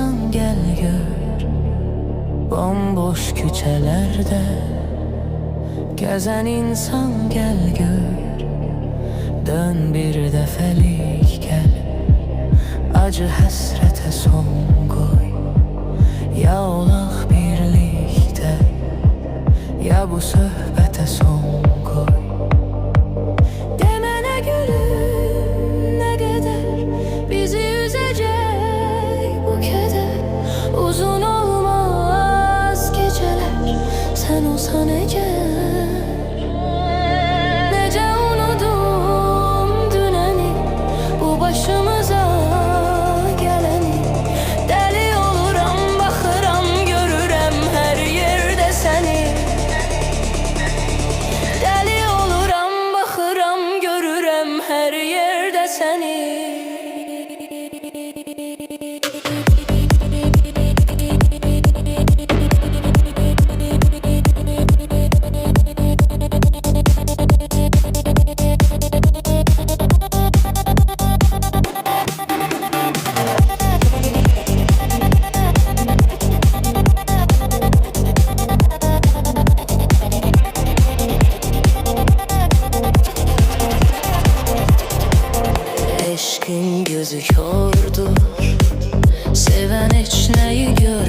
insan gel gör. Bomboş küçelerde gezen insan gel gör. Dön bir defelik gel, acı hasrete son koy. Ya olaq birlikte, ya bu söhbete son koy. Demene gülüm ne kadar bizi üzecek bu keder. Uzun olmaz geceler sen olsan eğer. Nece unudum düneni, bu başımıza geleni. Deli oluram, baxıram, görürəm her yerde seni. Deli oluram, baxıram, görürəm her yerde seni. Eşkin gözü kördür, seven hiç neyi gör.